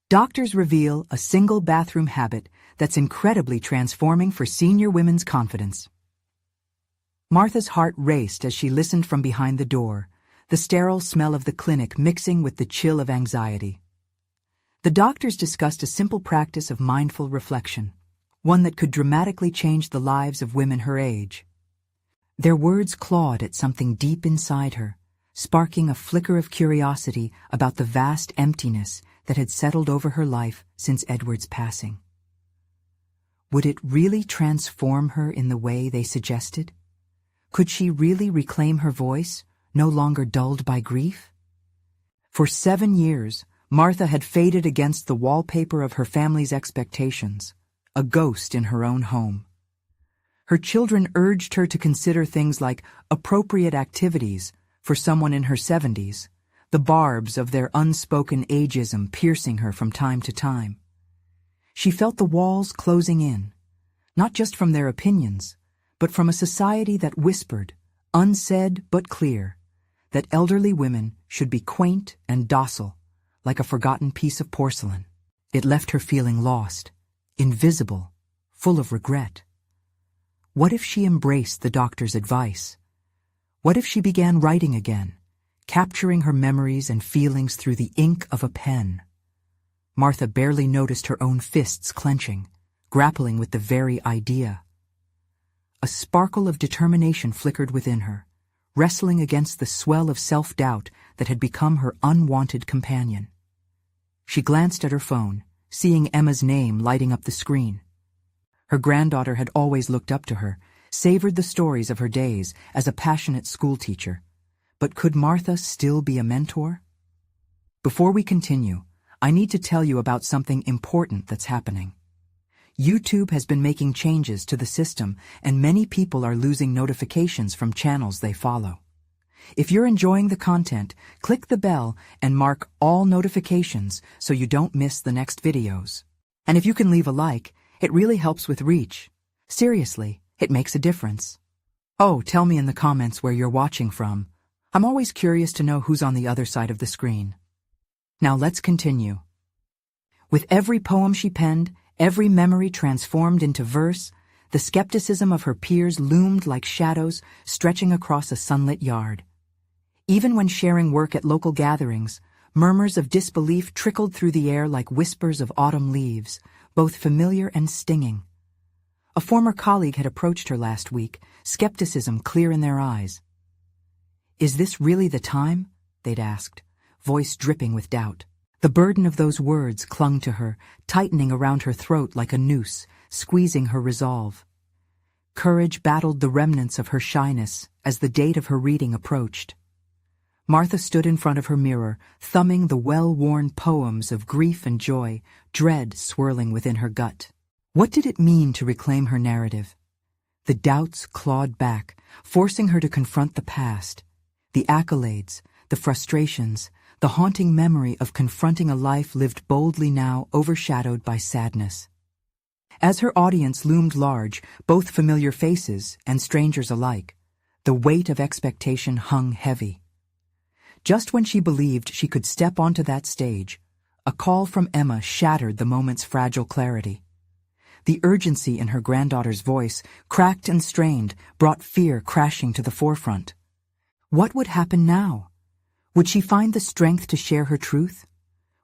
Doctors reveal a single bathroom habit that's incredibly transforming for senior women's confidence. Martha's heart raced as she listened from behind the door, the sterile smell of the clinic mixing with the chill of anxiety. The doctors discussed a simple practice of mindful reflection, one that could dramatically change the lives of women her age. Their words clawed at something deep inside her, sparking a flicker of curiosity about the vast emptiness that had settled over her life since Edward's passing. Would it really transform her in the way they suggested? Could she really reclaim her voice, no longer dulled by grief? For 7 years, Martha had faded against the wallpaper of her family's expectations, a ghost in her own home. Her children urged her to consider things like appropriate activities for someone in her 70s, the barbs of their unspoken ageism piercing her from time to time. She felt the walls closing in, not just from their opinions, but from a society that whispered, unsaid but clear, that elderly women should be quaint and docile, like a forgotten piece of porcelain. It left her feeling lost, invisible, full of regret. What if she embraced the doctor's advice? What if she began writing again, capturing her memories and feelings through the ink of a pen? Martha barely noticed her own fists clenching, grappling with the very idea. A sparkle of determination flickered within her, wrestling against the swell of self-doubt that had become her unwanted companion. She glanced at her phone, seeing Emma's name lighting up the screen. Her granddaughter had always looked up to her, savored the stories of her days as a passionate schoolteacher. But could Martha still be a mentor? Before we continue, I need to tell you about something important that's happening. YouTube has been making changes to the system, and many people are losing notifications from channels they follow. If you're enjoying the content, click the bell and mark all notifications so you don't miss the next videos. And if you can leave a like, it really helps with reach. Seriously, it makes a difference. Oh, tell me in the comments where you're watching from. I'm always curious to know who's on the other side of the screen. Now let's continue. With every poem she penned, every memory transformed into verse, the skepticism of her peers loomed like shadows stretching across a sunlit yard. Even when sharing work at local gatherings, murmurs of disbelief trickled through the air like whispers of autumn leaves, both familiar and stinging. A former colleague had approached her last week, skepticism clear in their eyes. "Is this really the time?" they'd asked, voice dripping with doubt. The burden of those words clung to her, tightening around her throat like a noose, squeezing her resolve. Courage battled the remnants of her shyness as the date of her reading approached. Martha stood in front of her mirror, thumbing the well-worn poems of grief and joy, dread swirling within her gut. What did it mean to reclaim her narrative? The doubts clawed back, forcing her to confront the past, the accolades, the frustrations, the haunting memory of confronting a life lived boldly now overshadowed by sadness. As her audience loomed large, both familiar faces and strangers alike, the weight of expectation hung heavy. Just when she believed she could step onto that stage, a call from Emma shattered the moment's fragile clarity. The urgency in her granddaughter's voice, cracked and strained, brought fear crashing to the forefront. What would happen now? Would she find the strength to share her truth?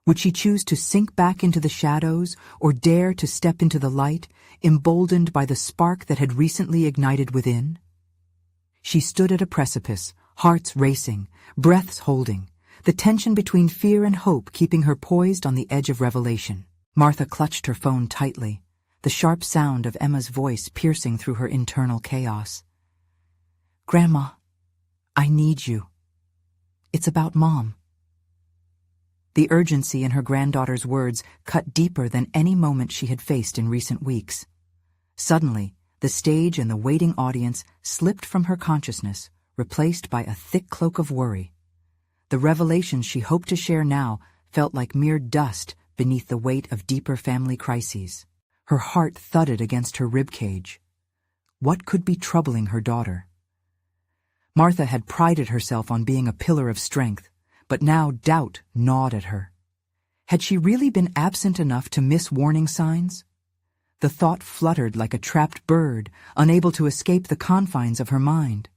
Would she choose to sink back into the shadows or dare to step into the light, emboldened by the spark that had recently ignited within? She stood at a precipice, hearts racing, breaths holding, the tension between fear and hope keeping her poised on the edge of revelation. Martha clutched her phone tightly, the sharp sound of Emma's voice piercing through her internal chaos. "Grandma, I need you. It's about Mom." The urgency in her granddaughter's words cut deeper than any moment she had faced in recent weeks. Suddenly, the stage and the waiting audience slipped from her consciousness, replaced by a thick cloak of worry. The revelations she hoped to share now felt like mere dust beneath the weight of deeper family crises. Her heart thudded against her ribcage. What could be troubling her daughter? Martha had prided herself on being a pillar of strength, but now doubt gnawed at her. Had she really been absent enough to miss warning signs? The thought fluttered like a trapped bird, unable to escape the confines of her mind.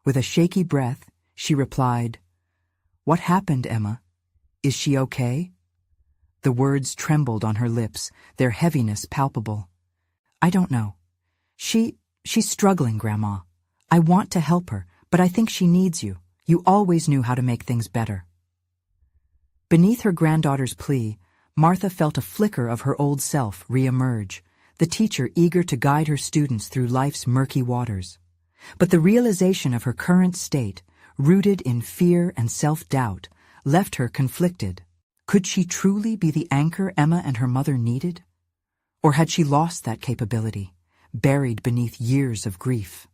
With a shaky breath, she replied, "What happened, Emma? Is she okay?" The words trembled on her lips, their heaviness palpable. "I don't know. She's struggling, Grandma. I want to help her, but I think she needs you. You always knew how to make things better." Beneath her granddaughter's plea, Martha felt a flicker of her old self re-emerge, the teacher eager to guide her students through life's murky waters. But the realization of her current state, rooted in fear and self-doubt, left her conflicted. Could she truly be the anchor Emma and her mother needed? Or had she lost that capability, buried beneath years of grief?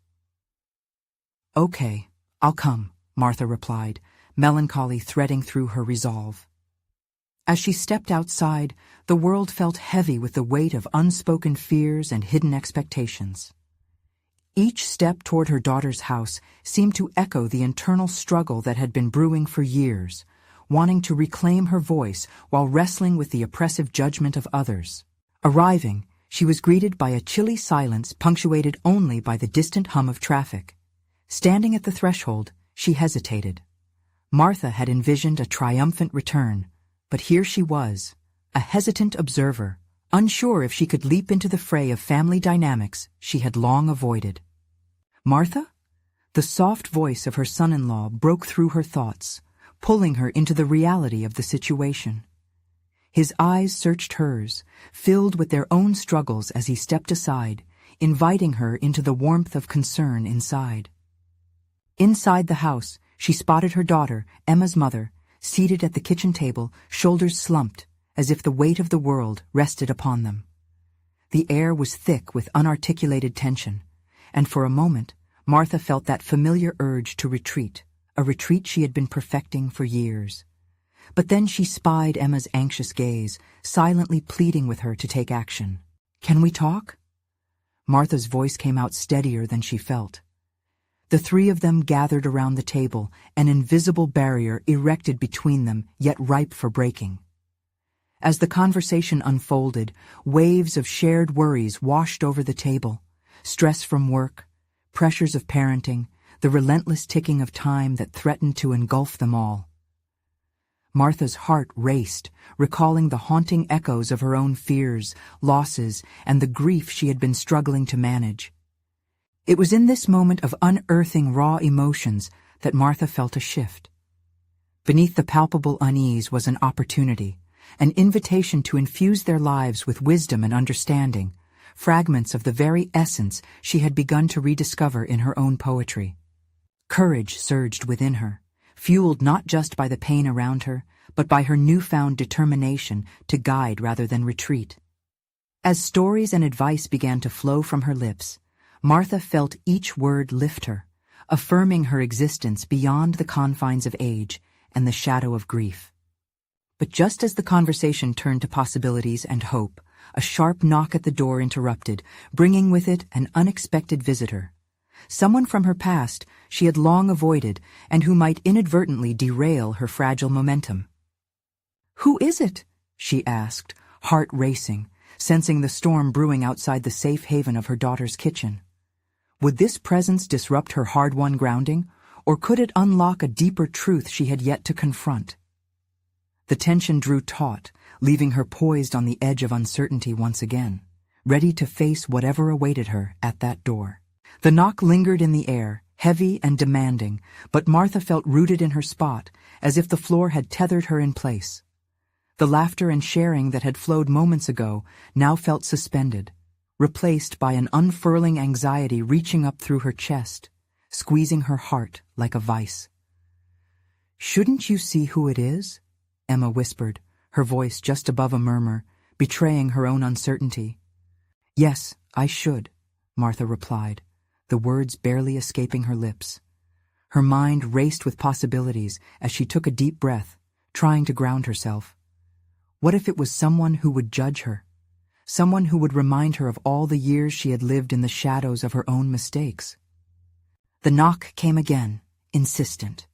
"Okay, I'll come," Martha replied, melancholy threading through her resolve. As she stepped outside, the world felt heavy with the weight of unspoken fears and hidden expectations. Each step toward her daughter's house seemed to echo the internal struggle that had been brewing for years, wanting to reclaim her voice while wrestling with the oppressive judgment of others. Arriving, she was greeted by a chilly silence punctuated only by the distant hum of traffic. Standing at the threshold, she hesitated. Martha had envisioned a triumphant return, but here she was, a hesitant observer, unsure if she could leap into the fray of family dynamics she had long avoided. "Martha?" The soft voice of her son-in-law broke through her thoughts, pulling her into the reality of the situation. His eyes searched hers, filled with their own struggles as he stepped aside, inviting her into the warmth of concern inside. Inside the house, she spotted her daughter, Emma's mother, seated at the kitchen table, shoulders slumped, as if the weight of the world rested upon them. The air was thick with unarticulated tension, and for a moment, Martha felt that familiar urge to retreat, a retreat she had been perfecting for years. But then she spied Emma's anxious gaze, silently pleading with her to take action. "Can we talk?" Martha's voice came out steadier than she felt. The three of them gathered around the table, an invisible barrier erected between them, yet ripe for breaking. As the conversation unfolded, waves of shared worries washed over the table, stress from work, pressures of parenting, the relentless ticking of time that threatened to engulf them all. Martha's heart raced, recalling the haunting echoes of her own fears, losses, and the grief she had been struggling to manage. It was in this moment of unearthing raw emotions that Martha felt a shift. Beneath the palpable unease was an opportunity, an invitation to infuse their lives with wisdom and understanding, fragments of the very essence she had begun to rediscover in her own poetry. Courage surged within her, fueled not just by the pain around her, but by her newfound determination to guide rather than retreat. As stories and advice began to flow from her lips, Martha felt each word lift her, affirming her existence beyond the confines of age and the shadow of grief. But just as the conversation turned to possibilities and hope, a sharp knock at the door interrupted, bringing with it an unexpected visitor. Someone from her past she had long avoided and who might inadvertently derail her fragile momentum. "Who is it?" she asked, heart racing, sensing the storm brewing outside the safe haven of her daughter's kitchen. Would this presence disrupt her hard-won grounding, or could it unlock a deeper truth she had yet to confront? The tension drew taut, leaving her poised on the edge of uncertainty once again, ready to face whatever awaited her at that door. The knock lingered in the air, heavy and demanding, but Martha felt rooted in her spot, as if the floor had tethered her in place. The laughter and sharing that had flowed moments ago now felt suspended, replaced by an unfurling anxiety reaching up through her chest, squeezing her heart like a vice. "Shouldn't you see who it is?" Emma whispered, her voice just above a murmur, betraying her own uncertainty. "Yes, I should," Martha replied, the words barely escaping her lips. Her mind raced with possibilities as she took a deep breath, trying to ground herself. What if it was someone who would judge her? Someone who would remind her of all the years she had lived in the shadows of her own mistakes? The knock came again, insistent.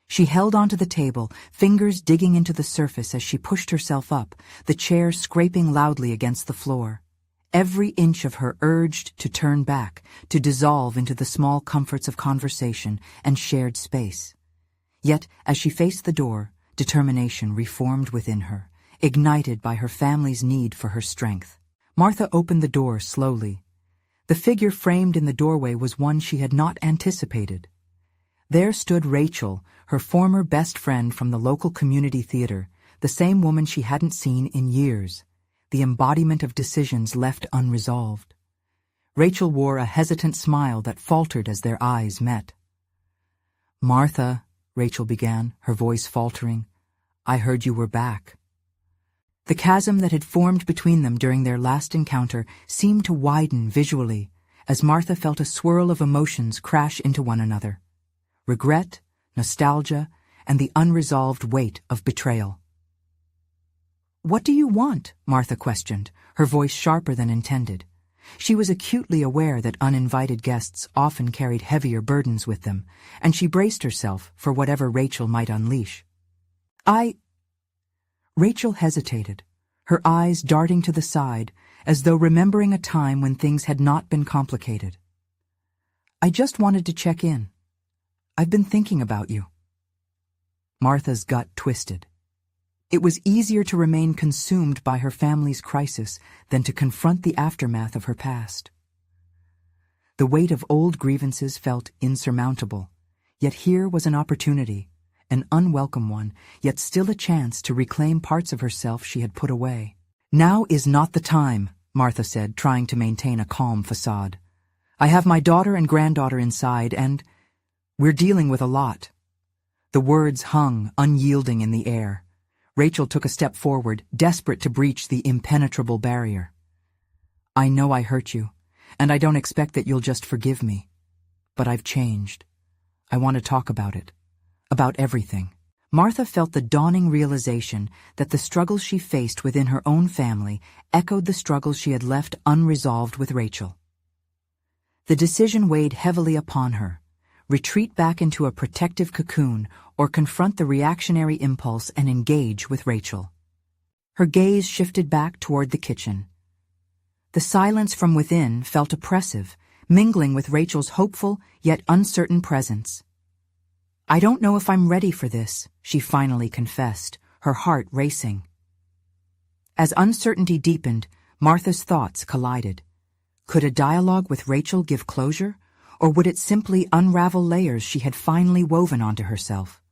She held onto the table, fingers digging into the surface as she pushed herself up, the chair scraping loudly against the floor. Every inch of her urged to turn back, to dissolve into the small comforts of conversation and shared space. Yet, as she faced the door, determination reformed within her, ignited by her family's need for her strength. Martha opened the door slowly. The figure framed in the doorway was one she had not anticipated. There stood Rachel, her former best friend from the local community theater, the same woman she hadn't seen in years, the embodiment of decisions left unresolved. Rachel wore a hesitant smile that faltered as their eyes met. "Martha," Rachel began, her voice faltering, "I heard you were back." The chasm that had formed between them during their last encounter seemed to widen visually as Martha felt a swirl of emotions crash into one another. Regret, nostalgia, and the unresolved weight of betrayal. "What do you want?" Martha questioned, her voice sharper than intended. She was acutely aware that uninvited guests often carried heavier burdens with them, and she braced herself for whatever Rachel might unleash. Rachel hesitated, her eyes darting to the side, as though remembering a time when things had not been complicated. "I just wanted to check in. I've been thinking about you." Martha's gut twisted. It was easier to remain consumed by her family's crisis than to confront the aftermath of her past. The weight of old grievances felt insurmountable, yet here was an opportunity, an unwelcome one, yet still a chance to reclaim parts of herself she had put away. "Now is not the time," Martha said, trying to maintain a calm facade. "I have my daughter and granddaughter inside, and we're dealing with a lot." The words hung, unyielding in the air. Rachel took a step forward, desperate to breach the impenetrable barrier. "I know I hurt you, and I don't expect that you'll just forgive me. But I've changed. I want to talk about it. About everything." Martha felt the dawning realization that the struggles she faced within her own family echoed the struggles she had left unresolved with Rachel. The decision weighed heavily upon her: retreat back into a protective cocoon or confront the reactionary impulse and engage with Rachel. Her gaze shifted back toward the kitchen. The silence from within felt oppressive, mingling with Rachel's hopeful yet uncertain presence. "I don't know if I'm ready for this," she finally confessed, her heart racing. As uncertainty deepened, Martha's thoughts collided. Could a dialogue with Rachel give closure, or would it simply unravel layers she had finally woven onto herself?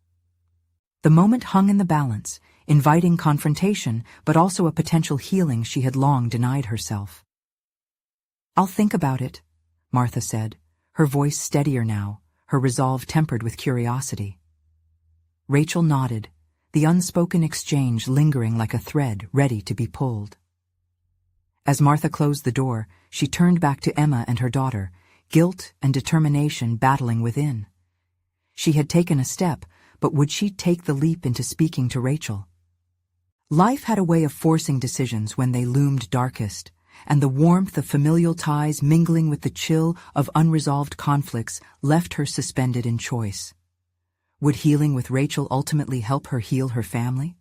The moment hung in the balance, inviting confrontation, but also a potential healing she had long denied herself. "I'll think about it," Martha said, her voice steadier now, her resolve tempered with curiosity. Rachel nodded, the unspoken exchange lingering like a thread ready to be pulled. As Martha closed the door, she turned back to Emma and her daughter, guilt and determination battling within. She had taken a step, but would she take the leap into speaking to Rachel? Life had a way of forcing decisions when they loomed darkest, and the warmth of familial ties mingling with the chill of unresolved conflicts left her suspended in choice. Would healing with Rachel ultimately help her heal her family?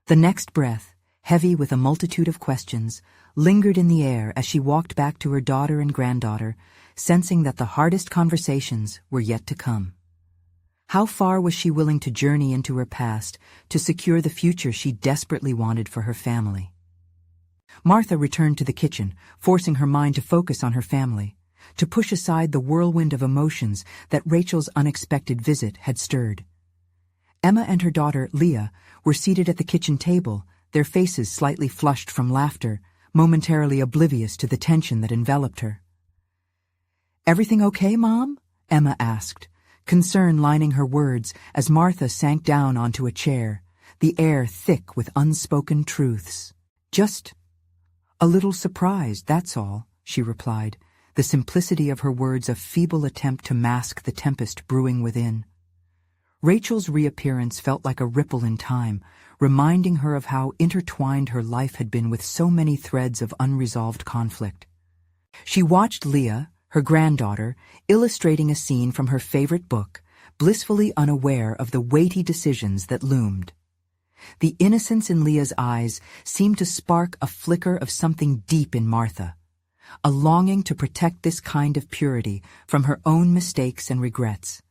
The next breath, heavy with a multitude of questions, lingered in the air as she walked back to her daughter and granddaughter, sensing that the hardest conversations were yet to come. How far was she willing to journey into her past to secure the future she desperately wanted for her family? Martha returned to the kitchen, forcing her mind to focus on her family, to push aside the whirlwind of emotions that Rachel's unexpected visit had stirred. Emma and her daughter, Leah, were seated at the kitchen table, their faces slightly flushed from laughter, momentarily oblivious to the tension that enveloped her. "Everything okay, Mom?" Emma asked, concern lining her words as Martha sank down onto a chair, the air thick with unspoken truths. "Just a little surprised, that's all," she replied, the simplicity of her words a feeble attempt to mask the tempest brewing within. Rachel's reappearance felt like a ripple in time, reminding her of how intertwined her life had been with so many threads of unresolved conflict. She watched Leah, her granddaughter, illustrating a scene from her favorite book, blissfully unaware of the weighty decisions that loomed. The innocence in Leah's eyes seemed to spark a flicker of something deep in Martha, a longing to protect this kind of purity from her own mistakes and regrets.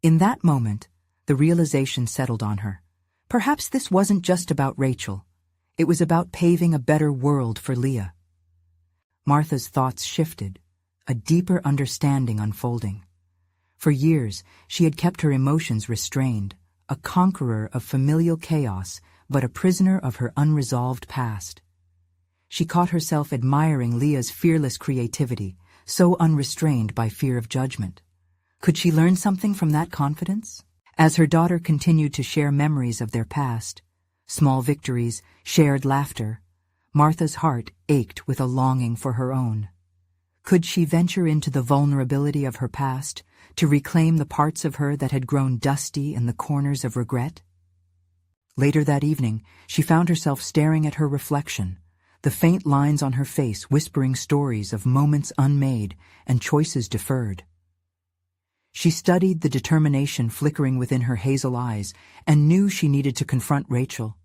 In that moment, the realization settled on her. Perhaps this wasn't just about Rachel. It was about paving a better world for Leah. Martha's thoughts shifted, a deeper understanding unfolding. For years, she had kept her emotions restrained, a conqueror of familial chaos, but a prisoner of her unresolved past. She caught herself admiring Leah's fearless creativity, so unrestrained by fear of judgment. Could she learn something from that confidence? As her daughter continued to share memories of their past, small victories, shared laughter, Martha's heart ached with a longing for her own. Could she venture into the vulnerability of her past, to reclaim the parts of her that had grown dusty in the corners of regret? Later that evening, she found herself staring at her reflection, the faint lines on her face whispering stories of moments unmade and choices deferred. She studied the determination flickering within her hazel eyes and knew she needed to confront Rachel,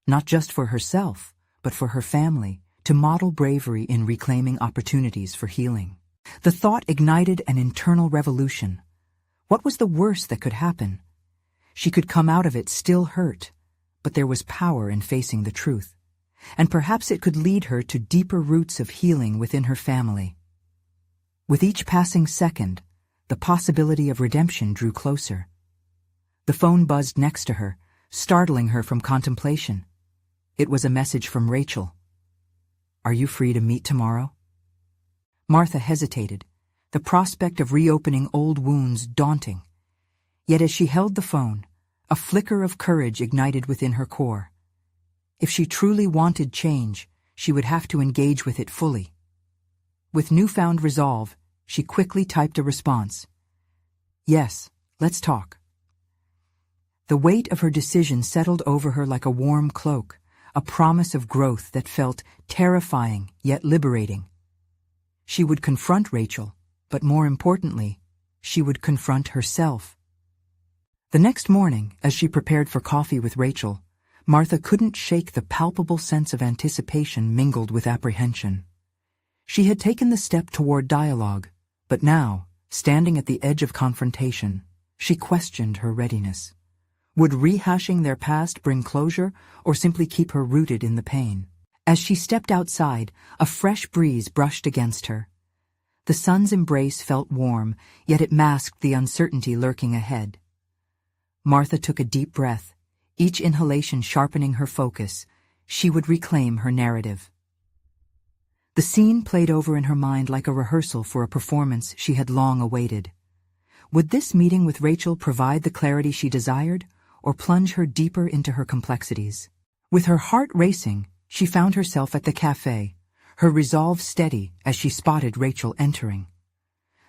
not just for herself, but for her family, to model bravery in reclaiming opportunities for healing. The thought ignited an internal revolution. What was the worst that could happen? She could come out of it still hurt, but there was power in facing the truth, and perhaps it could lead her to deeper roots of healing within her family. With each passing second, the possibility of redemption drew closer. The phone buzzed next to her, startling her from contemplation. It was a message from Rachel. "Are you free to meet tomorrow?" Martha hesitated, the prospect of reopening old wounds daunting. Yet as she held the phone, a flicker of courage ignited within her core. If she truly wanted change, she would have to engage with it fully. With newfound resolve, she quickly typed a response. "Yes, let's talk." The weight of her decision settled over her like a warm cloak, a promise of growth that felt terrifying yet liberating. She would confront Rachel, but more importantly, she would confront herself. The next morning, as she prepared for coffee with Rachel, Martha couldn't shake the palpable sense of anticipation mingled with apprehension. She had taken the step toward dialogue, but now, standing at the edge of confrontation, she questioned her readiness. Would rehashing their past bring closure, or simply keep her rooted in the pain? As she stepped outside, a fresh breeze brushed against her. The sun's embrace felt warm, yet it masked the uncertainty lurking ahead. Martha took a deep breath, each inhalation sharpening her focus. She would reclaim her narrative. The scene played over in her mind like a rehearsal for a performance she had long awaited. Would this meeting with Rachel provide the clarity she desired, or plunge her deeper into her complexities? With her heart racing, she found herself at the cafe, her resolve steady as she spotted Rachel entering.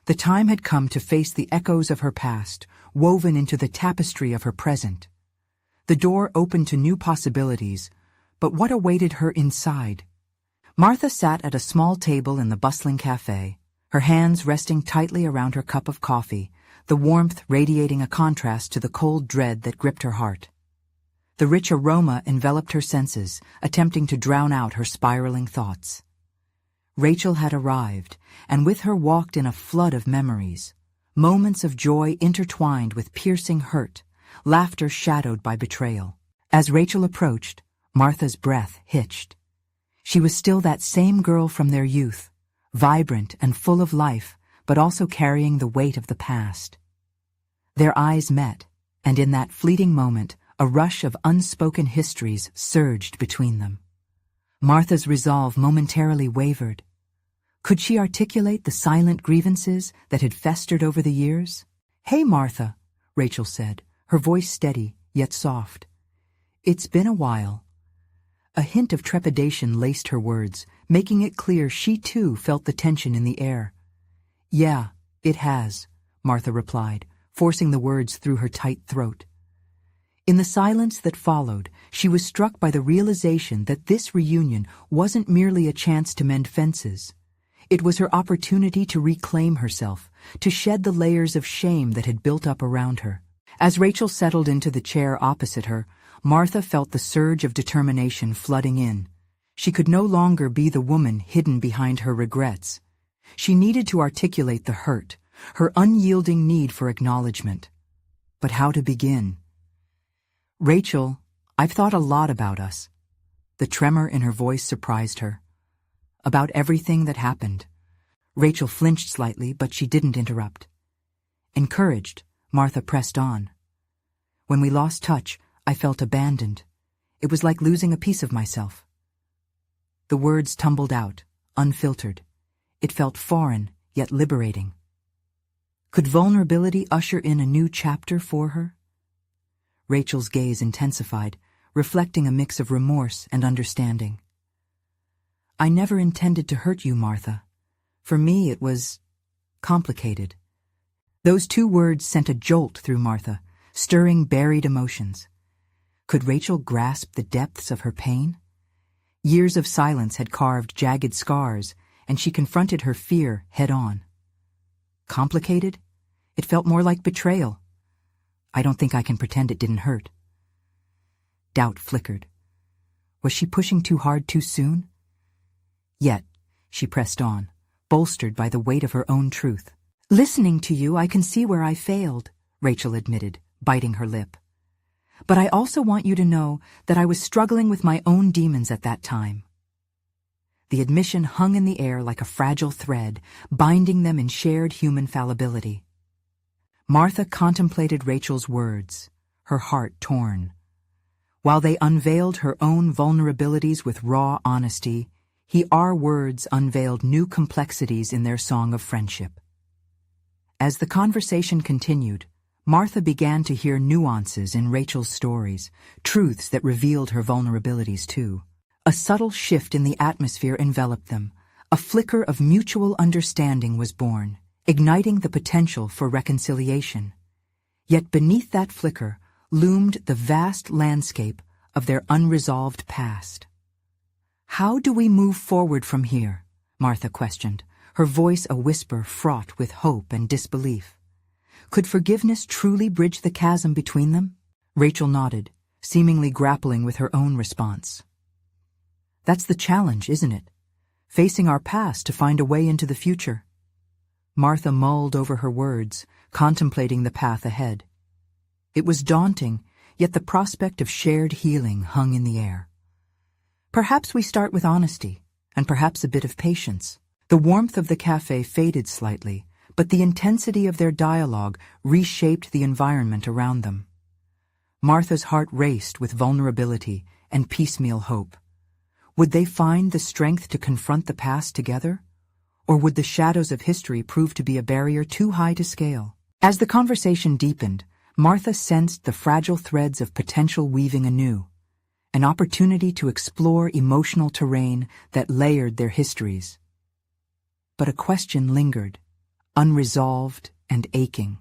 The time had come to face the echoes of her past, woven into the tapestry of her present. The door opened to new possibilities, but what awaited her inside? Martha sat at a small table in the bustling cafe, her hands resting tightly around her cup of coffee, the warmth radiating a contrast to the cold dread that gripped her heart. The rich aroma enveloped her senses, attempting to drown out her spiraling thoughts. Rachel had arrived, and with her walked in a flood of memories, moments of joy intertwined with piercing hurt, laughter shadowed by betrayal. As Rachel approached, Martha's breath hitched. She was still that same girl from their youth, vibrant and full of life, but also carrying the weight of the past. Their eyes met, and in that fleeting moment, a rush of unspoken histories surged between them. Martha's resolve momentarily wavered. Could she articulate the silent grievances that had festered over the years? "Hey, Martha," Rachel said, her voice steady yet soft. "It's been a while." A hint of trepidation laced her words, making it clear she too felt the tension in the air. "Yeah, it has," Martha replied, forcing the words through her tight throat. In the silence that followed, she was struck by the realization that this reunion wasn't merely a chance to mend fences. It was her opportunity to reclaim herself, to shed the layers of shame that had built up around her. As Rachel settled into the chair opposite her, Martha felt the surge of determination flooding in. She could no longer be the woman hidden behind her regrets. She needed to articulate the hurt, her unyielding need for acknowledgement. But how to begin? "Rachel, I've thought a lot about us." The tremor in her voice surprised her. "About everything that happened." Rachel flinched slightly, but she didn't interrupt. Encouraged, Martha pressed on. "When we lost touch, I felt abandoned. It was like losing a piece of myself." The words tumbled out, unfiltered. It felt foreign, yet liberating. Could vulnerability usher in a new chapter for her? Rachel's gaze intensified, reflecting a mix of remorse and understanding. "I never intended to hurt you, Martha. For me, it was complicated." Those two words sent a jolt through Martha, stirring buried emotions. Could Rachel grasp the depths of her pain? Years of silence had carved jagged scars, and she confronted her fear head-on. Complicated? It felt more like betrayal. "I don't think I can pretend it didn't hurt." Doubt flickered. Was she pushing too hard too soon? Yet, she pressed on, bolstered by the weight of her own truth. "Listening to you, I can see where I failed," Rachel admitted, biting her lip. "But I also want you to know that I was struggling with my own demons at that time." The admission hung in the air like a fragile thread, binding them in shared human fallibility. Martha contemplated Rachel's words, her heart torn. While they unveiled her own vulnerabilities with raw honesty, her words unveiled new complexities in their song of friendship. As the conversation continued, Martha began to hear nuances in Rachel's stories, truths that revealed her vulnerabilities too. A subtle shift in the atmosphere enveloped them. A flicker of mutual understanding was born, igniting the potential for reconciliation. Yet beneath that flicker loomed the vast landscape of their unresolved past. "How do we move forward from here?" Martha questioned, her voice a whisper fraught with hope and disbelief. Could forgiveness truly bridge the chasm between them? Rachel nodded, seemingly grappling with her own response. "That's the challenge, isn't it? Facing our past to find a way into the future." Martha mulled over her words, contemplating the path ahead. It was daunting, yet the prospect of shared healing hung in the air. "Perhaps we start with honesty, and perhaps a bit of patience." The warmth of the cafe faded slightly, but the intensity of their dialogue reshaped the environment around them. Martha's heart raced with vulnerability and piecemeal hope. Would they find the strength to confront the past together? Or would the shadows of history prove to be a barrier too high to scale? As the conversation deepened, Martha sensed the fragile threads of potential weaving anew, an opportunity to explore emotional terrain that layered their histories. But a question lingered, unresolved and aching.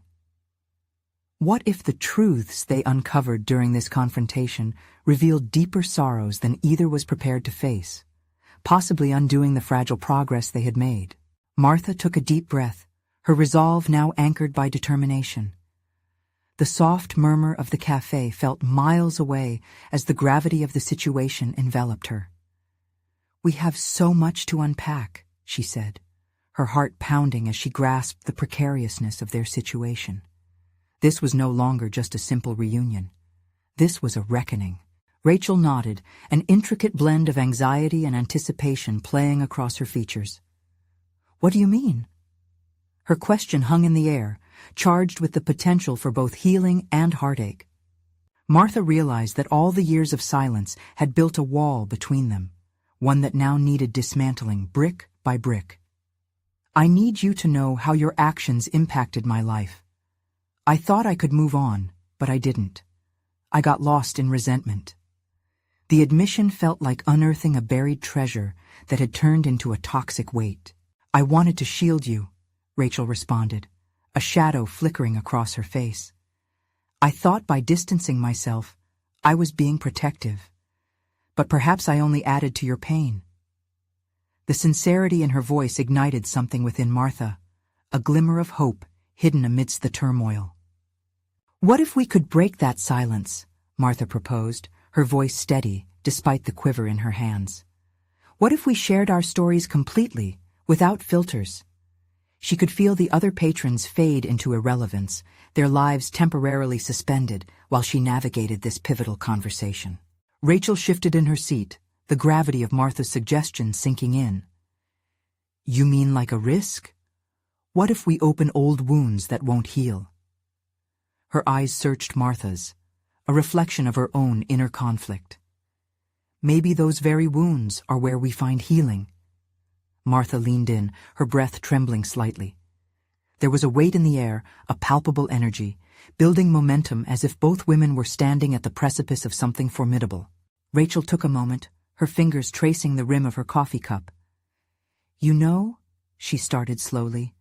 What if the truths they uncovered during this confrontation revealed deeper sorrows than either was prepared to face, possibly undoing the fragile progress they had made? Martha took a deep breath, her resolve now anchored by determination. The soft murmur of the cafe felt miles away as the gravity of the situation enveloped her. "We have so much to unpack," she said, her heart pounding as she grasped the precariousness of their situation. This was no longer just a simple reunion. This was a reckoning. Rachel nodded, an intricate blend of anxiety and anticipation playing across her features. "What do you mean?" Her question hung in the air, charged with the potential for both healing and heartache. Martha realized that all the years of silence had built a wall between them, one that now needed dismantling brick by brick. "I need you to know how your actions impacted my life. I thought I could move on, but I didn't. I got lost in resentment." The admission felt like unearthing a buried treasure that had turned into a toxic weight. "I wanted to shield you," Rachel responded, a shadow flickering across her face. "I thought by distancing myself, I was being protective. But perhaps I only added to your pain." The sincerity in her voice ignited something within Martha, a glimmer of hope hidden amidst the turmoil. "What if we could break that silence?" Martha proposed, her voice steady despite the quiver in her hands. "What if we shared our stories completely, without filters?" She could feel the other patrons fade into irrelevance, their lives temporarily suspended while she navigated this pivotal conversation. Rachel shifted in her seat, the gravity of Martha's suggestion sinking in. "You mean like a risk? What if we open old wounds that won't heal?" Her eyes searched Martha's, a reflection of her own inner conflict. "Maybe those very wounds are where we find healing." Martha leaned in, her breath trembling slightly. There was a weight in the air, a palpable energy, building momentum as if both women were standing at the precipice of something formidable. Rachel took a moment, her fingers tracing the rim of her coffee cup. "You know," she started slowly,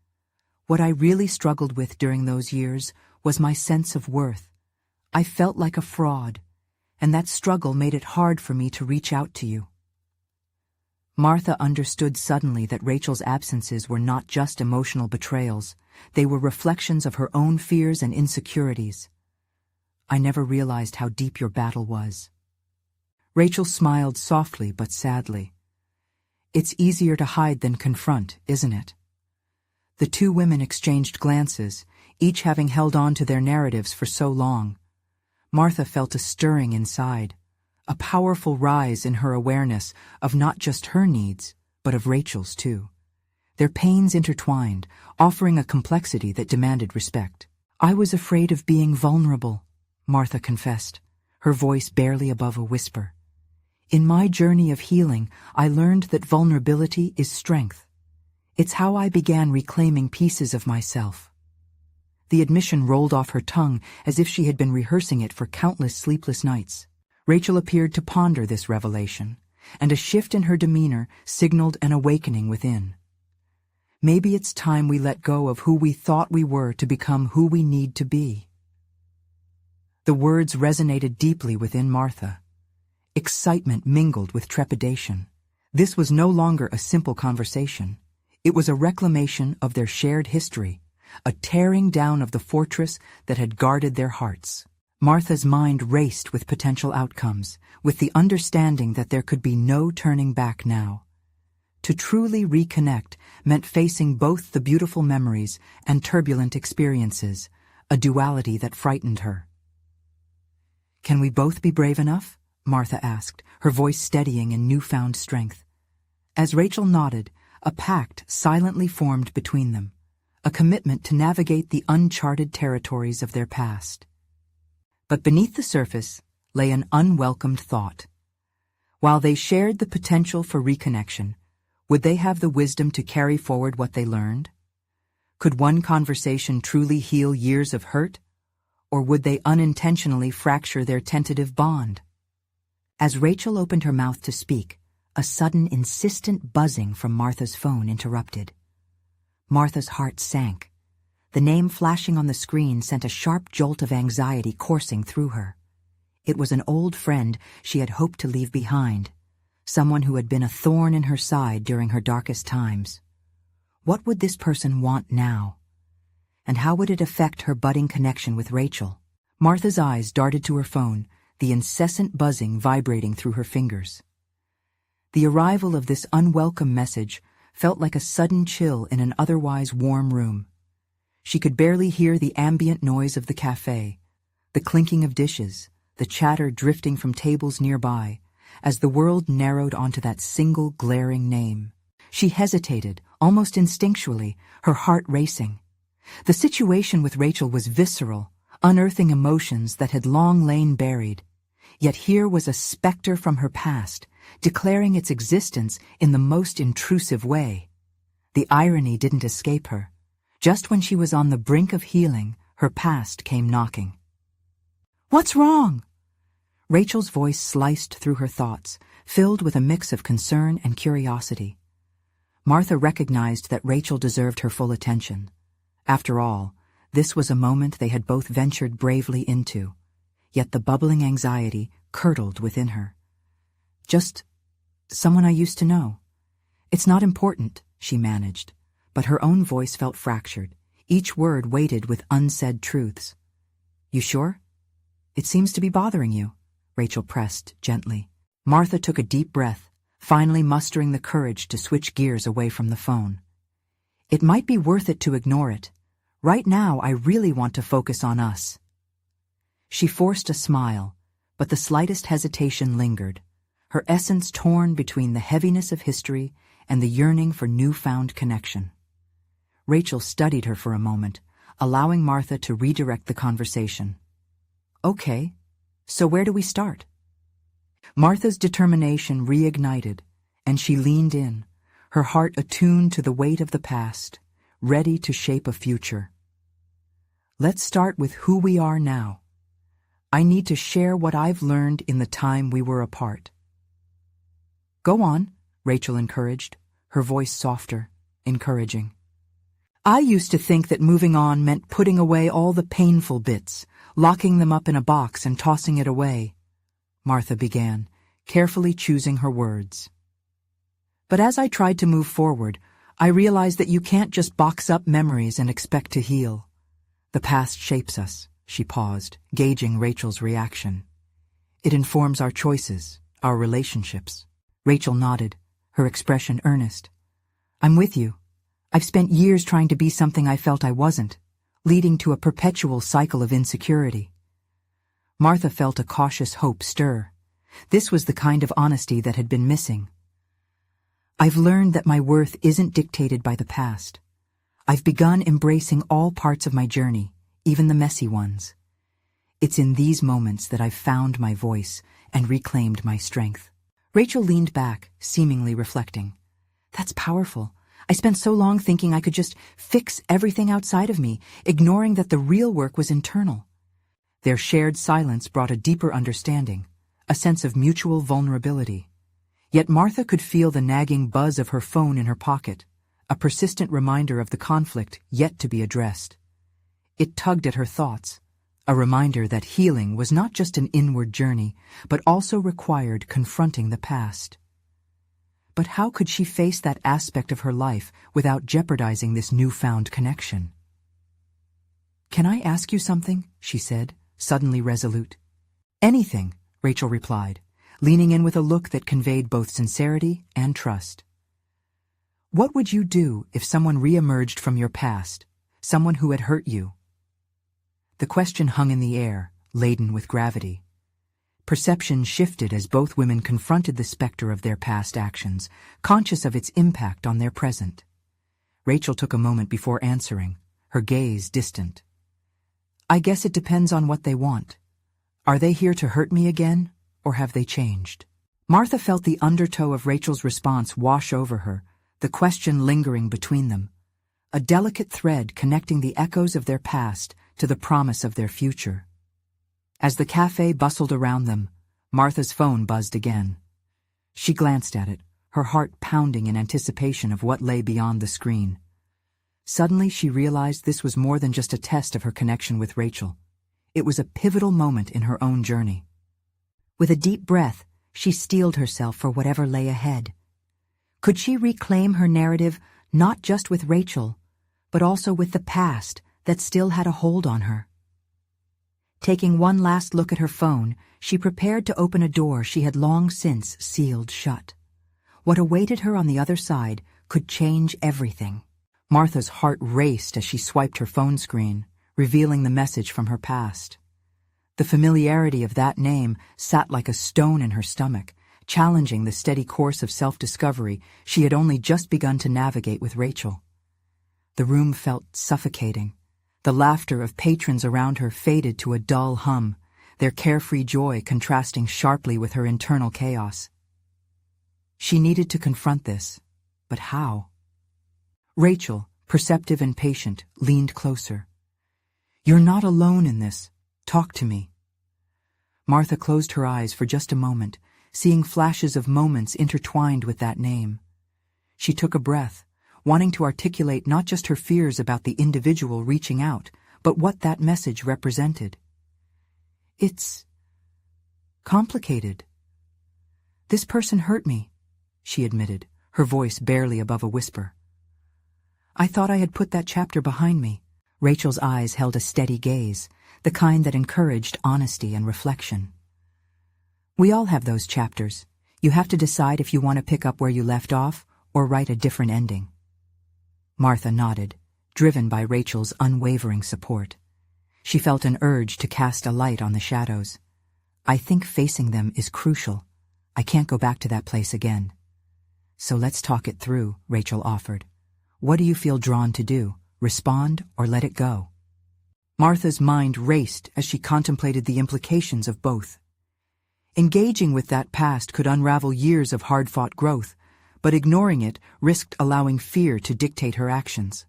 "what I really struggled with during those years was my sense of worth. I felt like a fraud, and that struggle made it hard for me to reach out to you." Martha understood suddenly that Rachel's absences were not just emotional betrayals, they were reflections of her own fears and insecurities. "I never realized how deep your battle was." Rachel smiled softly but sadly. "It's easier to hide than confront, isn't it?" The two women exchanged glances, each having held on to their narratives for so long. Martha felt a stirring inside, a powerful rise in her awareness of not just her needs, but of Rachel's too. Their pains intertwined, offering a complexity that demanded respect. "I was afraid of being vulnerable," Martha confessed, her voice barely above a whisper. "In my journey of healing, I learned that vulnerability is strength. It's how I began reclaiming pieces of myself." The admission rolled off her tongue as if she had been rehearsing it for countless sleepless nights. Rachel appeared to ponder this revelation, and a shift in her demeanor signaled an awakening within. "Maybe it's time we let go of who we thought we were to become who we need to be." The words resonated deeply within Martha. Excitement mingled with trepidation. This was no longer a simple conversation. It was a reclamation of their shared history, a tearing down of the fortress that had guarded their hearts. Martha's mind raced with potential outcomes, with the understanding that there could be no turning back now. To truly reconnect meant facing both the beautiful memories and turbulent experiences, a duality that frightened her. "Can we both be brave enough?" Martha asked, her voice steadying in newfound strength. As Rachel nodded, a pact silently formed between them, a commitment to navigate the uncharted territories of their past. But beneath the surface lay an unwelcomed thought. While they shared the potential for reconnection, would they have the wisdom to carry forward what they learned? Could one conversation truly heal years of hurt, or would they unintentionally fracture their tentative bond? As Rachel opened her mouth to speak, a sudden insistent buzzing from Martha's phone interrupted. Martha's heart sank. The name flashing on the screen sent a sharp jolt of anxiety coursing through her. It was an old friend she had hoped to leave behind, someone who had been a thorn in her side during her darkest times. What would this person want now? And how would it affect her budding connection with Rachel? Martha's eyes darted to her phone, the incessant buzzing vibrating through her fingers. The arrival of this unwelcome message felt like a sudden chill in an otherwise warm room. She could barely hear the ambient noise of the cafe, the clinking of dishes, the chatter drifting from tables nearby, as the world narrowed onto that single glaring name. She hesitated, almost instinctually, her heart racing. The situation with Rachel was visceral, unearthing emotions that had long lain buried. Yet here was a specter from her past, declaring its existence in the most intrusive way. The irony didn't escape her. Just when she was on the brink of healing, her past came knocking. "What's wrong?" Rachel's voice sliced through her thoughts, filled with a mix of concern and curiosity. Martha recognized that Rachel deserved her full attention. After all, this was a moment they had both ventured bravely into, yet the bubbling anxiety curdled within her. "Just someone I used to know. It's not important, she managed, but her own voice felt fractured, each word weighted with unsaid truths. You sure? It seems to be bothering you, Rachel pressed gently. Martha took a deep breath, finally mustering the courage to switch gears away from the phone. It might be worth it to ignore it. Right now, I really want to focus on us. She forced a smile, but the slightest hesitation lingered, her essence torn between the heaviness of history and the yearning for newfound connection. Rachel studied her for a moment, allowing Martha to redirect the conversation. Okay, so where do we start? Martha's determination reignited, and she leaned in, her heart attuned to the weight of the past, ready to shape a future. Let's start with who we are now. I need to share what I've learned in the time we were apart. Go on, Rachel encouraged, her voice softer, encouraging. I used to think that moving on meant putting away all the painful bits, locking them up in a box and tossing it away, Martha began, carefully choosing her words. But as I tried to move forward, I realized that you can't just box up memories and expect to heal. The past shapes us, she paused, gauging Rachel's reaction. It informs our choices, our relationships. Rachel nodded, her expression earnest. I'm with you. I've spent years trying to be something I felt I wasn't, leading to a perpetual cycle of insecurity. Martha felt a cautious hope stir. This was the kind of honesty that had been missing. I've learned that my worth isn't dictated by the past. I've begun embracing all parts of my journey, even the messy ones. It's in these moments that I've found my voice and reclaimed my strength. Rachel leaned back, seemingly reflecting. That's powerful. I spent so long thinking I could just fix everything outside of me, ignoring that the real work was internal. Their shared silence brought a deeper understanding, a sense of mutual vulnerability. Yet Martha could feel the nagging buzz of her phone in her pocket, a persistent reminder of the conflict yet to be addressed. It tugged at her thoughts, a reminder that healing was not just an inward journey, but also required confronting the past. But how could she face that aspect of her life without jeopardizing this newfound connection? Can I ask you something? She said, suddenly resolute. Anything, Rachel replied, leaning in with a look that conveyed both sincerity and trust. What would you do if someone re-emerged from your past, someone who had hurt you? The question hung in the air, laden with gravity. Perception shifted as both women confronted the specter of their past actions, conscious of its impact on their present. Rachel took a moment before answering, her gaze distant. I guess it depends on what they want. Are they here to hurt me again, or have they changed? Martha felt the undertow of Rachel's response wash over her, the question lingering between them, a delicate thread connecting the echoes of their past to the promise of their future. As the cafe bustled around them, Martha's phone buzzed again. She glanced at it, her heart pounding in anticipation of what lay beyond the screen. Suddenly she realized this was more than just a test of her connection with Rachel. It was a pivotal moment in her own journey. With a deep breath, she steeled herself for whatever lay ahead. Could she reclaim her narrative not just with Rachel, but also with the past that still had a hold on her? Taking one last look at her phone, she prepared to open a door she had long since sealed shut. What awaited her on the other side could change everything. Martha's heart raced as she swiped her phone screen, revealing the message from her past. The familiarity of that name sat like a stone in her stomach, challenging the steady course of self-discovery she had only just begun to navigate with Rachel. The room felt suffocating. The laughter of patrons around her faded to a dull hum, their carefree joy contrasting sharply with her internal chaos. She needed to confront this, but how? Rachel, perceptive and patient, leaned closer. You're not alone in this. Talk to me. Martha closed her eyes for just a moment, seeing flashes of moments intertwined with that name. She took a breath, wanting to articulate not just her fears about the individual reaching out, but what that message represented. It's complicated. This person hurt me, she admitted, her voice barely above a whisper. "I thought I had put that chapter behind me." Rachel's eyes held a steady gaze, the kind that encouraged honesty and reflection. "We all have those chapters. You have to decide if you want to pick up where you left off or write a different ending." Martha nodded, driven by Rachel's unwavering support. She felt an urge to cast a light on the shadows. "I think facing them is crucial. I can't go back to that place again." "So let's talk it through," Rachel offered. "What do you feel drawn to do? Respond or let it go?" Martha's mind raced as she contemplated the implications of both. Engaging with that past could unravel years of hard-fought growth, but ignoring it risked allowing fear to dictate her actions.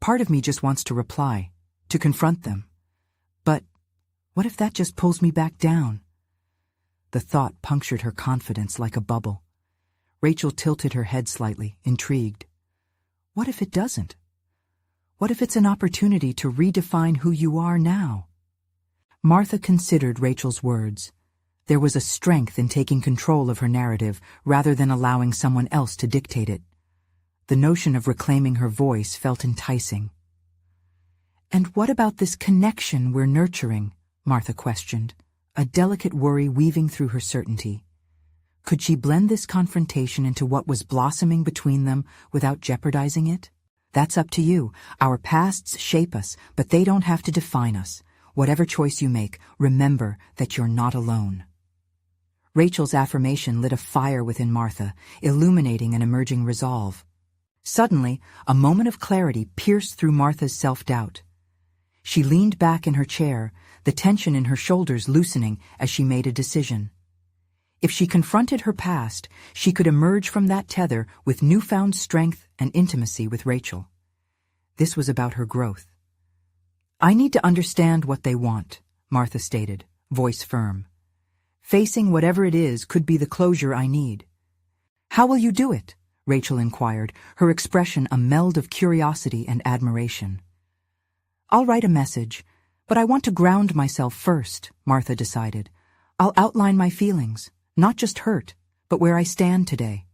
Part of me just wants to reply, to confront them. But what if that just pulls me back down? The thought punctured her confidence like a bubble. Rachel tilted her head slightly, intrigued. What if it doesn't? What if it's an opportunity to redefine who you are now? Martha considered Rachel's words. There was a strength in taking control of her narrative rather than allowing someone else to dictate it. The notion of reclaiming her voice felt enticing. "And what about this connection we're nurturing?" Martha questioned, a delicate worry weaving through her certainty. Could she blend this confrontation into what was blossoming between them without jeopardizing it? "That's up to you. Our pasts shape us, but they don't have to define us. Whatever choice you make, remember that you're not alone." Rachel's affirmation lit a fire within Martha, illuminating an emerging resolve. Suddenly, a moment of clarity pierced through Martha's self-doubt. She leaned back in her chair, the tension in her shoulders loosening as she made a decision. If she confronted her past, she could emerge from that tether with newfound strength and intimacy with Rachel. This was about her growth. "I need to understand what they want," Martha stated, voice firm. "Facing whatever it is could be the closure I need." "How will you do it?" Rachel inquired, her expression a meld of curiosity and admiration. "I'll write a message, but I want to ground myself first," Martha decided. "I'll outline my feelings, not just hurt, but where I stand today."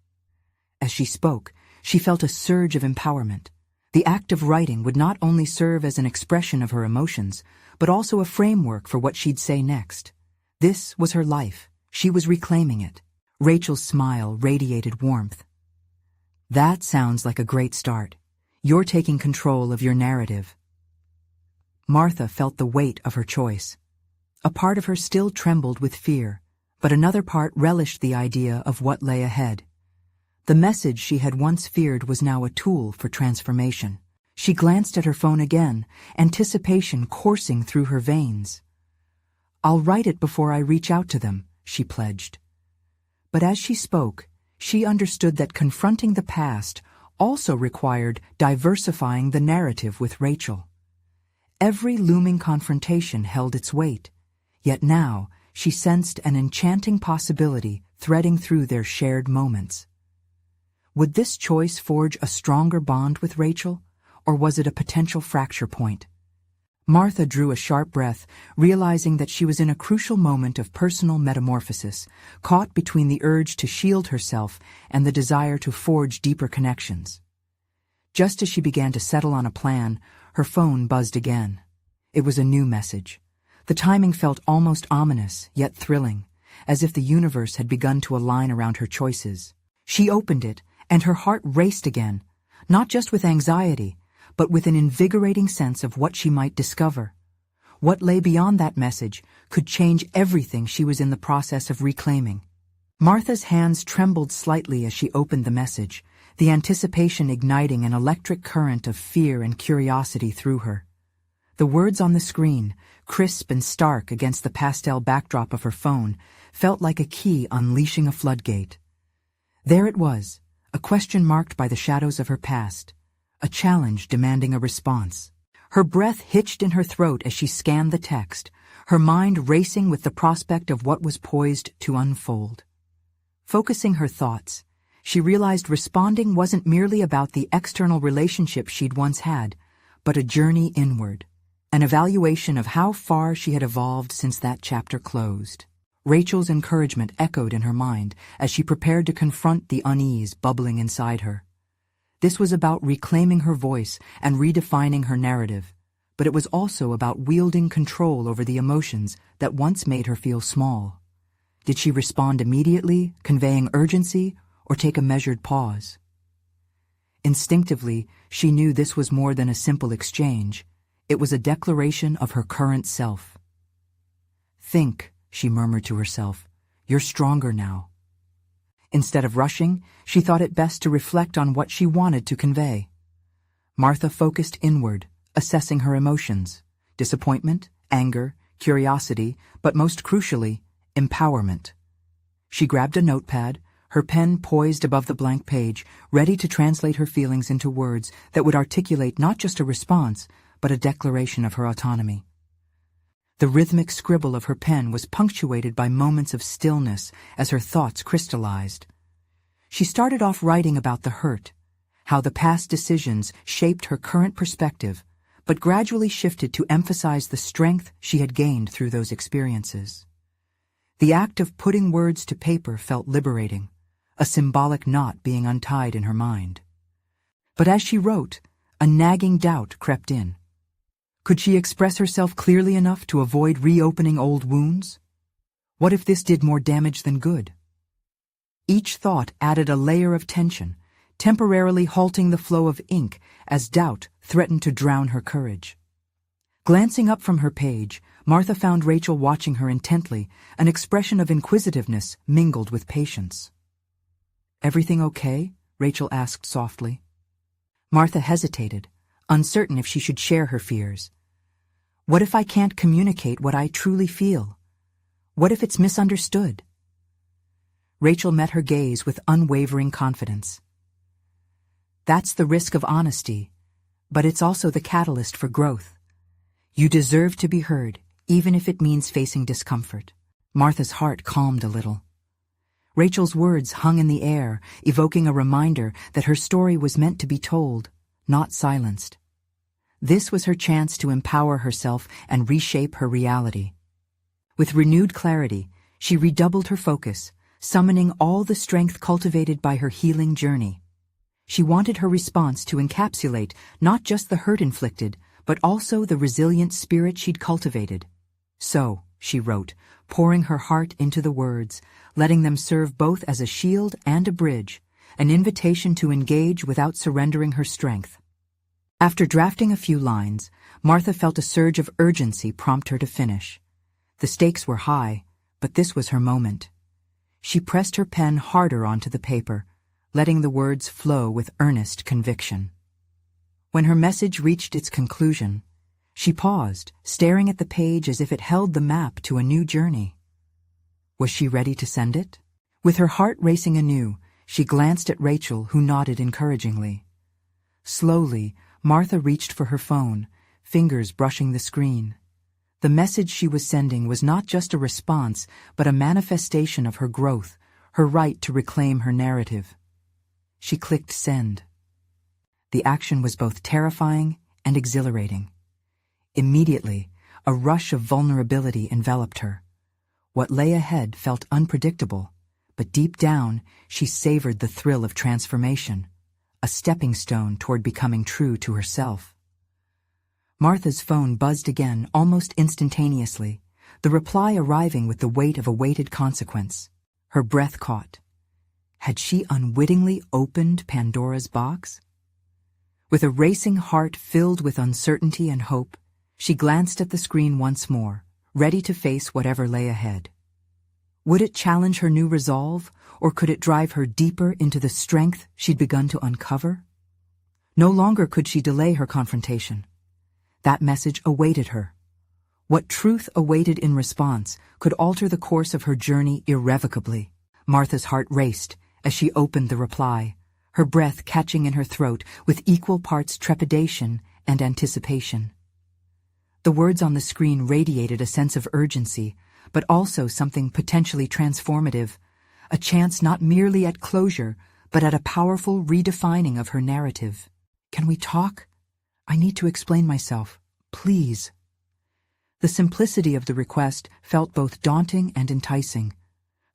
As she spoke, she felt a surge of empowerment. The act of writing would not only serve as an expression of her emotions, but also a framework for what she'd say next. This was her life. She was reclaiming it. Rachel's smile radiated warmth. "That sounds like a great start. You're taking control of your narrative." Martha felt the weight of her choice. A part of her still trembled with fear, but another part relished the idea of what lay ahead. The message she had once feared was now a tool for transformation. She glanced at her phone again, anticipation coursing through her veins. "I'll write it before I reach out to them," she pledged. But as she spoke, she understood that confronting the past also required diversifying the narrative with Rachel. Every looming confrontation held its weight, yet now she sensed an enchanting possibility threading through their shared moments. Would this choice forge a stronger bond with Rachel, or was it a potential fracture point? Martha drew a sharp breath, realizing that she was in a crucial moment of personal metamorphosis, caught between the urge to shield herself and the desire to forge deeper connections. Just as she began to settle on a plan, her phone buzzed again. It was a new message. The timing felt almost ominous, yet thrilling, as if the universe had begun to align around her choices. She opened it, and her heart raced again, not just with anxiety, but with an invigorating sense of what she might discover. What lay beyond that message could change everything she was in the process of reclaiming. Martha's hands trembled slightly as she opened the message, the anticipation igniting an electric current of fear and curiosity through her. The words on the screen, crisp and stark against the pastel backdrop of her phone, felt like a key unleashing a floodgate. There it was, a question marked by the shadows of her past, a challenge demanding a response. Her breath hitched in her throat as she scanned the text, her mind racing with the prospect of what was poised to unfold. Focusing her thoughts, she realized responding wasn't merely about the external relationship she'd once had, but a journey inward, an evaluation of how far she had evolved since that chapter closed. Rachel's encouragement echoed in her mind as she prepared to confront the unease bubbling inside her. This was about reclaiming her voice and redefining her narrative, but it was also about wielding control over the emotions that once made her feel small. Did she respond immediately, conveying urgency, or take a measured pause? Instinctively, she knew this was more than a simple exchange. It was a declaration of her current self. "Think," she murmured to herself. "You're stronger now." Instead of rushing, she thought it best to reflect on what she wanted to convey. Martha focused inward, assessing her emotions: disappointment, anger, curiosity, but most crucially, empowerment. She grabbed a notepad, her pen poised above the blank page, ready to translate her feelings into words that would articulate not just a response, but a declaration of her autonomy. The rhythmic scribble of her pen was punctuated by moments of stillness as her thoughts crystallized. She started off writing about the hurt, how the past decisions shaped her current perspective, but gradually shifted to emphasize the strength she had gained through those experiences. The act of putting words to paper felt liberating, a symbolic knot being untied in her mind. But as she wrote, a nagging doubt crept in. Could she express herself clearly enough to avoid reopening old wounds? What if this did more damage than good? Each thought added a layer of tension, temporarily halting the flow of ink as doubt threatened to drown her courage. Glancing up from her page, Martha found Rachel watching her intently, an expression of inquisitiveness mingled with patience. "Everything okay?" Rachel asked softly. Martha hesitated, uncertain if she should share her fears. What if I can't communicate what I truly feel? What if it's misunderstood? Rachel met her gaze with unwavering confidence. That's the risk of honesty, but it's also the catalyst for growth. You deserve to be heard, even if it means facing discomfort. Martha's heart calmed a little. Rachel's words hung in the air, evoking a reminder that her story was meant to be told, not silenced. This was her chance to empower herself and reshape her reality. With renewed clarity, she redoubled her focus, summoning all the strength cultivated by her healing journey. She wanted her response to encapsulate not just the hurt inflicted, but also the resilient spirit she'd cultivated. "So," she wrote, pouring her heart into the words, letting them serve both as a shield and a bridge, an invitation to engage without surrendering her strength. After drafting a few lines, Martha felt a surge of urgency prompt her to finish. The stakes were high, but this was her moment. She pressed her pen harder onto the paper, letting the words flow with earnest conviction. When her message reached its conclusion, she paused, staring at the page as if it held the map to a new journey. Was she ready to send it? With her heart racing anew, she glanced at Rachel, who nodded encouragingly. Slowly, Martha reached for her phone, fingers brushing the screen. The message she was sending was not just a response, but a manifestation of her growth, her right to reclaim her narrative. She clicked send. The action was both terrifying and exhilarating. Immediately, a rush of vulnerability enveloped her. What lay ahead felt unpredictable, but deep down, she savored the thrill of transformation, a stepping stone toward becoming true to herself. Martha's phone buzzed again almost instantaneously, the reply arriving with the weight of awaited consequence. Her breath caught. Had she unwittingly opened Pandora's box? With a racing heart filled with uncertainty and hope, she glanced at the screen once more, ready to face whatever lay ahead. Would it challenge her new resolve, or could it drive her deeper into the strength she'd begun to uncover? No longer could she delay her confrontation. That message awaited her. What truth awaited in response could alter the course of her journey irrevocably. Martha's heart raced as she opened the reply, her breath catching in her throat with equal parts trepidation and anticipation. The words on the screen radiated a sense of urgency, but also something potentially transformative, a chance not merely at closure, but at a powerful redefining of her narrative. "Can we talk? I need to explain myself. Please." The simplicity of the request felt both daunting and enticing.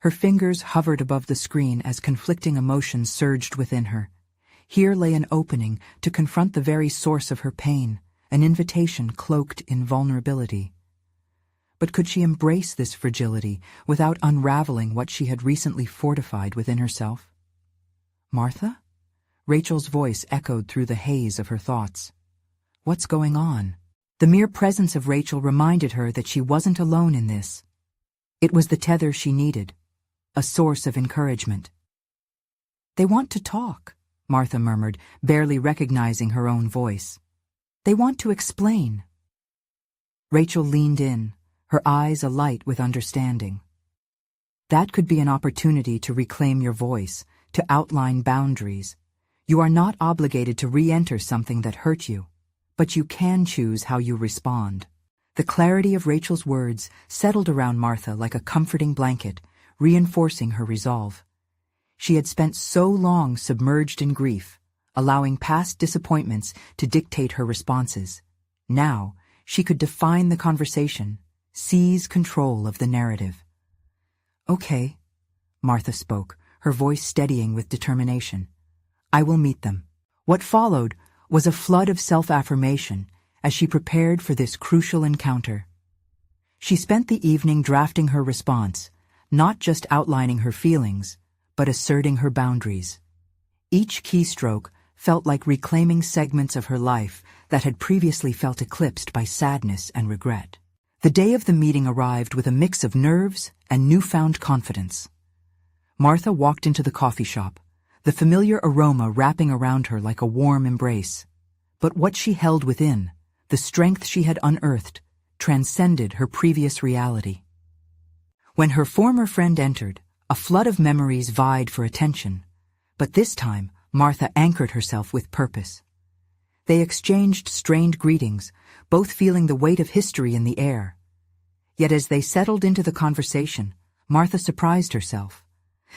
Her fingers hovered above the screen as conflicting emotions surged within her. Here lay an opening to confront the very source of her pain, an invitation cloaked in vulnerability. But could she embrace this fragility without unraveling what she had recently fortified within herself? Martha? Rachel's voice echoed through the haze of her thoughts. What's going on? The mere presence of Rachel reminded her that she wasn't alone in this. It was the tether she needed, a source of encouragement. They want to talk, Martha murmured, barely recognizing her own voice. They want to explain. Rachel leaned in, her eyes alight with understanding. That could be an opportunity to reclaim your voice, to outline boundaries. You are not obligated to re-enter something that hurt you, but you can choose how you respond. The clarity of Rachel's words settled around Martha like a comforting blanket, reinforcing her resolve. She had spent so long submerged in grief, allowing past disappointments to dictate her responses. Now, she could define the conversation, seize control of the narrative. Okay, Martha spoke, her voice steadying with determination. I will meet them. What followed was a flood of self-affirmation as she prepared for this crucial encounter. She spent the evening drafting her response, not just outlining her feelings, but asserting her boundaries. Each keystroke felt like reclaiming segments of her life that had previously felt eclipsed by sadness and regret. The day of the meeting arrived with a mix of nerves and newfound confidence. Martha walked into the coffee shop, the familiar aroma wrapping around her like a warm embrace. But what she held within, the strength she had unearthed, transcended her previous reality. When her former friend entered, a flood of memories vied for attention, but this time Martha anchored herself with purpose. They exchanged strained greetings, both feeling the weight of history in the air. Yet as they settled into the conversation, Martha surprised herself.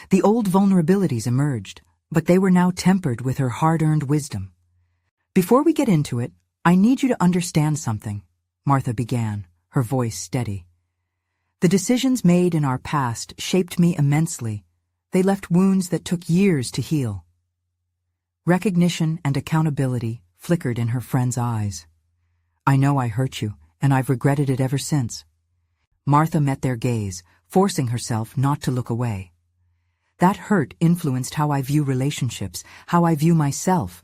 The old vulnerabilities emerged, but they were now tempered with her hard-earned wisdom. Before we get into it, I need you to understand something, Martha began, her voice steady. The decisions made in our past shaped me immensely. They left wounds that took years to heal. Recognition and accountability flickered in her friend's eyes. I know I hurt you, and I've regretted it ever since. Martha met their gaze, forcing herself not to look away. That hurt influenced how I view relationships, how I view myself,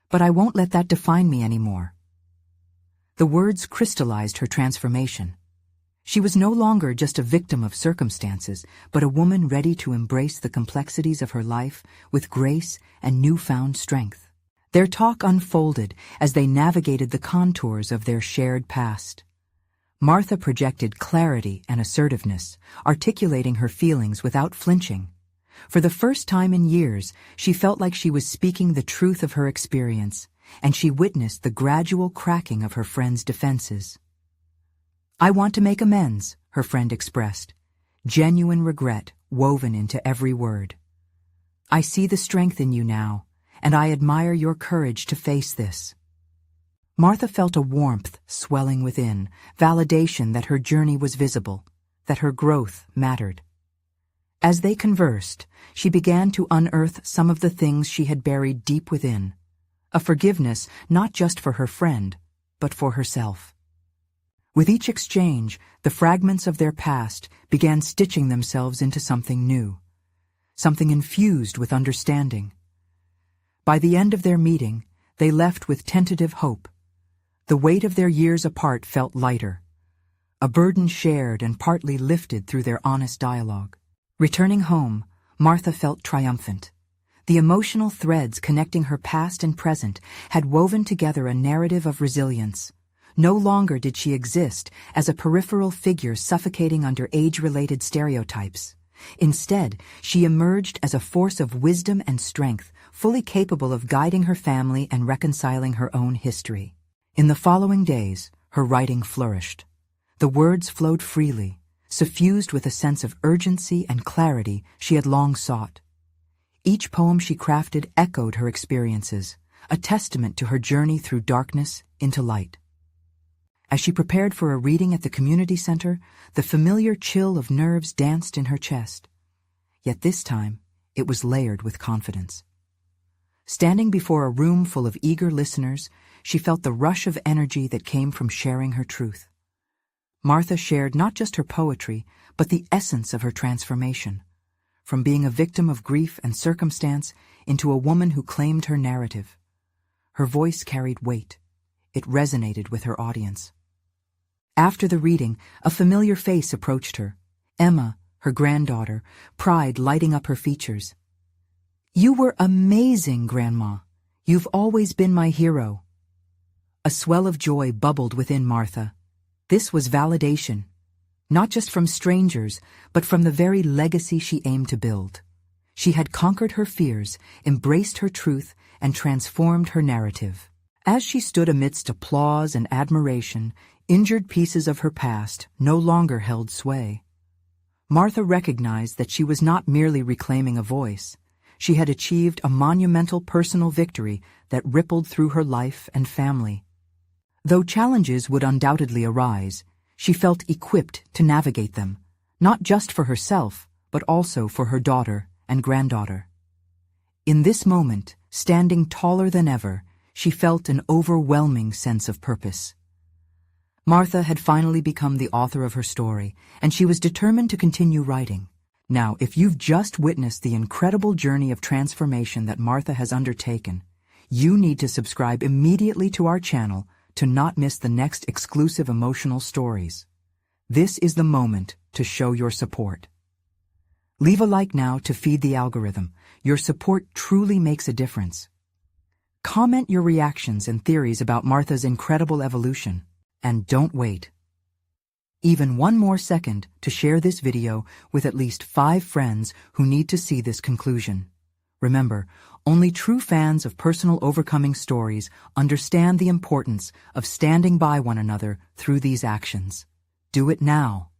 but I won't let that define me anymore. The words crystallized her transformation. She was no longer just a victim of circumstances, but a woman ready to embrace the complexities of her life with grace and newfound strength. Their talk unfolded as they navigated the contours of their shared past. Martha projected clarity and assertiveness, articulating her feelings without flinching. For the first time in years, she felt like she was speaking the truth of her experience, and she witnessed the gradual cracking of her friend's defenses. I want to make amends, her friend expressed, genuine regret woven into every word. I see the strength in you now, and I admire your courage to face this. Martha felt a warmth swelling within, validation that her journey was visible, that her growth mattered. As they conversed, she began to unearth some of the things she had buried deep within, a forgiveness not just for her friend, but for herself. With each exchange, the fragments of their past began stitching themselves into something new, something infused with understanding. By the end of their meeting, they left with tentative hope. The weight of their years apart felt lighter, a burden shared and partly lifted through their honest dialogue. Returning home, Martha felt triumphant. The emotional threads connecting her past and present had woven together a narrative of resilience. No longer did she exist as a peripheral figure suffocating under age-related stereotypes. Instead, she emerged as a force of wisdom and strength, fully capable of guiding her family and reconciling her own history. In the following days, her writing flourished. The words flowed freely, suffused with a sense of urgency and clarity she had long sought. Each poem she crafted echoed her experiences, a testament to her journey through darkness into light. As she prepared for a reading at the community center, the familiar chill of nerves danced in her chest. Yet this time, it was layered with confidence. Standing before a room full of eager listeners, she felt the rush of energy that came from sharing her truth. Martha shared not just her poetry, but the essence of her transformation, from being a victim of grief and circumstance into a woman who claimed her narrative. Her voice carried weight. It resonated with her audience. After the reading, a familiar face approached her. Emma, her granddaughter, pride lighting up her features. "You were amazing, Grandma. You've always been my hero." A swell of joy bubbled within Martha. This was validation, not just from strangers, but from the very legacy she aimed to build. She had conquered her fears, embraced her truth, and transformed her narrative. As she stood amidst applause and admiration, injured pieces of her past no longer held sway. Martha recognized that she was not merely reclaiming a voice. She had achieved a monumental personal victory that rippled through her life and family. Though challenges would undoubtedly arise, she felt equipped to navigate them, not just for herself, but also for her daughter and granddaughter. In this moment, standing taller than ever, she felt an overwhelming sense of purpose. Martha had finally become the author of her story, and she was determined to continue writing. Now, if you've just witnessed the incredible journey of transformation that Martha has undertaken, you need to subscribe immediately to our channel to not miss the next exclusive emotional stories. This is the moment to show your support. Leave a like now to feed the algorithm. Your support truly makes a difference. Comment your reactions and theories about Martha's incredible evolution. And don't wait even one more second to share this video with at least 5 friends who need to see this conclusion. Remember, only true fans of personal overcoming stories understand the importance of standing by one another through these actions. Do it now.